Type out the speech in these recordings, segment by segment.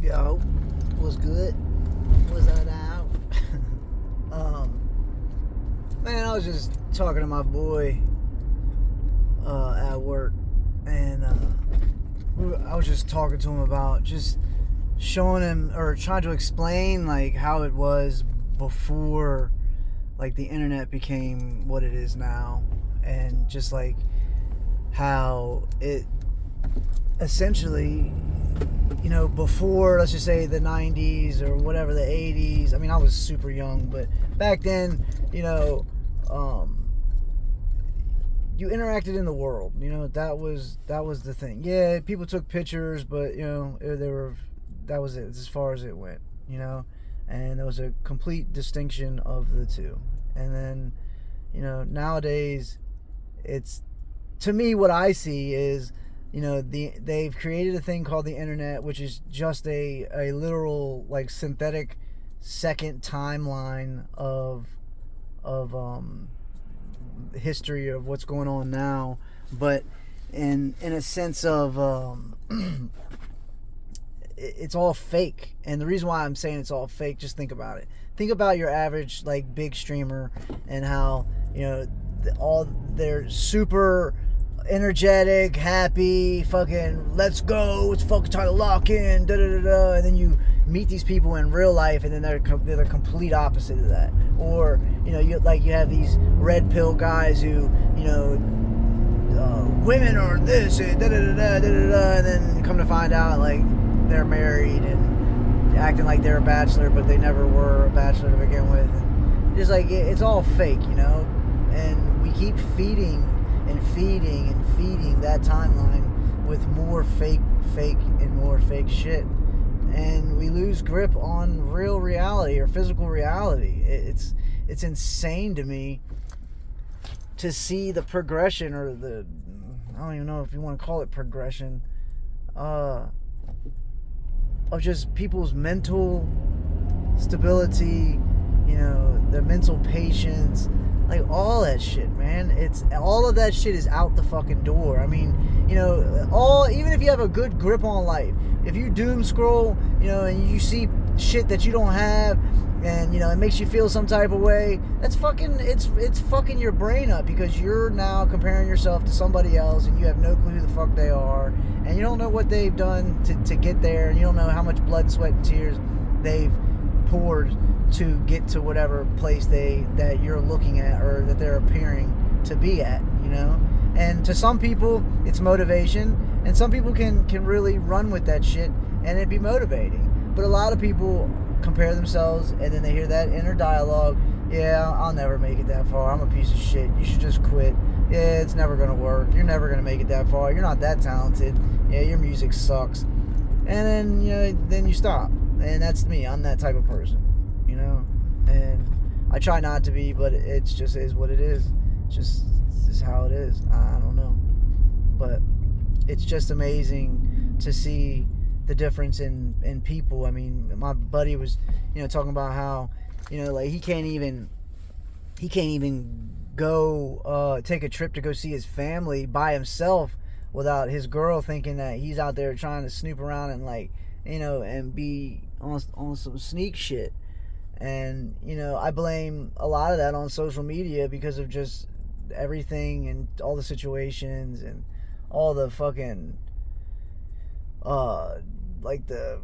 Yo, was good? Was that out? Man, I was just talking to my boy at work, and I was just talking to him about just showing him or trying to explain like how it was before like the internet became what it is now, and just like how it essentially, before, let's just say the 90s or whatever, the 80s. I mean, I was super young, but back then, you interacted in the world. That was the thing. Yeah, people took pictures, but that was it. It's as far as it went. And there was a complete distinction of the two. And then, nowadays, it's, to me, what I see is, they've created a thing called the internet, which is just a literal, like, synthetic second timeline of history of what's going on now, but in a sense of it's all fake. And the reason why I'm saying it's all fake, just think about it. Think about your average like big streamer and how all they're super energetic, happy, fucking let's go, it's fucking time to lock in, da da da da. And then you meet these people in real life, and then they're the complete opposite of that. Or you have these red pill guys who women are this and da da da da da da, and then come to find out like they're married and acting like they're a bachelor, but they never were a bachelor to begin with. And just like it's all fake, and we keep feeding that timeline with more fake and more fake shit, and we lose grip on real reality or physical reality. It's insane to me to see the progression, or I don't even know if you want to call it progression, of just people's mental stability, their mental patience, like all that shit, man. It's all of that shit is out the fucking door. I mean, even if you have a good grip on life, if you doom scroll, and you see shit that you don't have, and it makes you feel some type of way, that's fucking it's fucking your brain up, because you're now comparing yourself to somebody else, and you have no clue who the fuck they are, and you don't know what they've done to get there, and you don't know how much blood, sweat, and tears they've poured to get to whatever place that you're looking at, or that they're appearing to be at. And to some people it's motivation, and some people can really run with that shit and it'd be motivating. But a lot of people compare themselves, and then they hear that inner dialogue, yeah, I'll never make it that far, I'm a piece of shit, you should just quit, yeah, it's never gonna work, you're never gonna make it that far, you're not that talented, yeah, your music sucks. And then then you stop. And that's me. I'm that type of person, and I try not to be, but it just is what it is. It's just how it is. I don't know, but it's just amazing to see the difference in people. I mean, my buddy was talking about how like he can't even go take a trip to go see his family by himself without his girl thinking that he's out there trying to snoop around and like and be on some sneak shit. And I blame a lot of that on social media, because of just everything and all the situations and all the fucking like the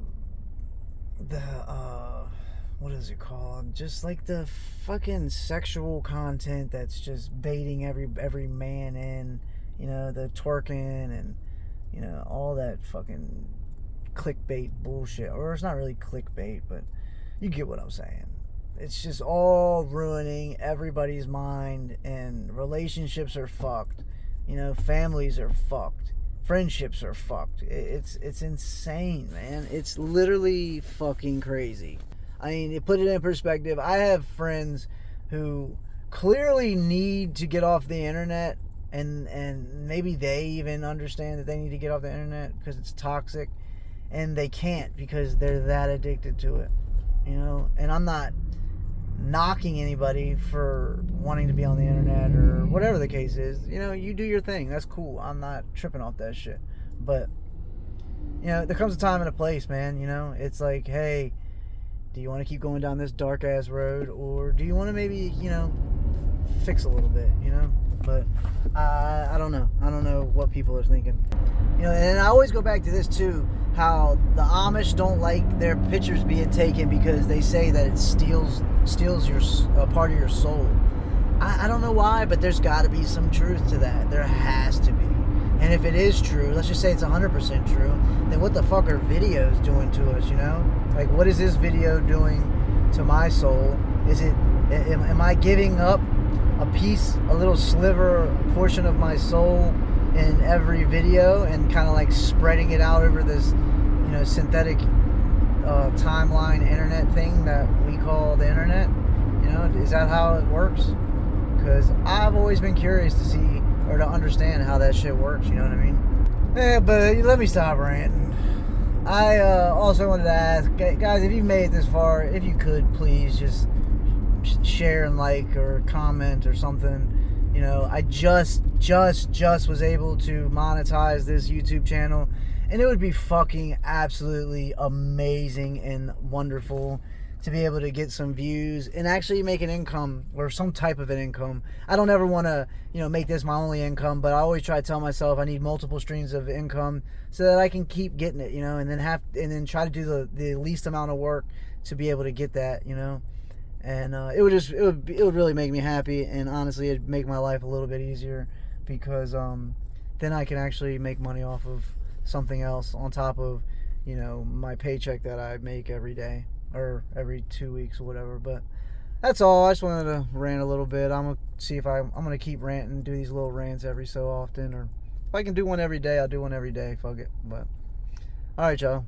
what is it called, just like the fucking sexual content that's just baiting every man in, the twerking and all that fucking clickbait bullshit. Or it's not really clickbait, but you get what I'm saying. It's just all ruining everybody's mind, and relationships are fucked, families are fucked, friendships are fucked. It's insane, man. It's literally fucking crazy. I mean, to put it in perspective, I have friends who clearly need to get off the internet, and maybe they even understand that they need to get off the internet because it's toxic, and they can't because they're that addicted to it, and I'm not knocking anybody for wanting to be on the internet or whatever the case is. You do your thing, that's cool, I'm not tripping off that shit. But you know, there comes a time and a place, man. You know, it's like, hey, do you want to keep going down this dark ass road, or do you want to maybe, you know, fix a little bit, you know? But I don't know. I don't know what people are thinking. You know, and I always go back to this too, how the Amish don't like their pictures being taken because they say that it steals your a part of your soul. I don't know why, but there's got to be some truth to that. There has to be. And if it is true, let's just say it's 100% true, then what the fuck are videos doing to us, you know? Like, what is this video doing to my soul? Is it, am I giving up a little sliver, a portion of my soul in every video and kind of like spreading it out over this, you know, synthetic timeline internet thing that we call the internet? You know, is that how it works? Because I've always been curious to see or to understand how that shit works, you know what I mean? Yeah, but let me stop ranting. I also wanted to ask, guys, if you've made it this far, if you could please just share and like or comment or something. You know, I just was able to monetize this YouTube channel, and it would be fucking absolutely amazing and wonderful to be able to get some views and actually make an income or some type of an income. I don't ever want to, you know, make this my only income, but I always try to tell myself I need multiple streams of income so that I can keep getting it, you know, and then try to do the least amount of work to be able to get that, you know. And it would really make me happy, and honestly it'd make my life a little bit easier, because then I can actually make money off of something else on top of, you know, my paycheck that I make every day or every 2 weeks or whatever. But that's all. I just wanted to rant a little bit. I'm gonna see if I'm gonna keep ranting, do these little rants every so often, or if I can do one every day, I'll do one every day. Fuck it. But all right, y'all.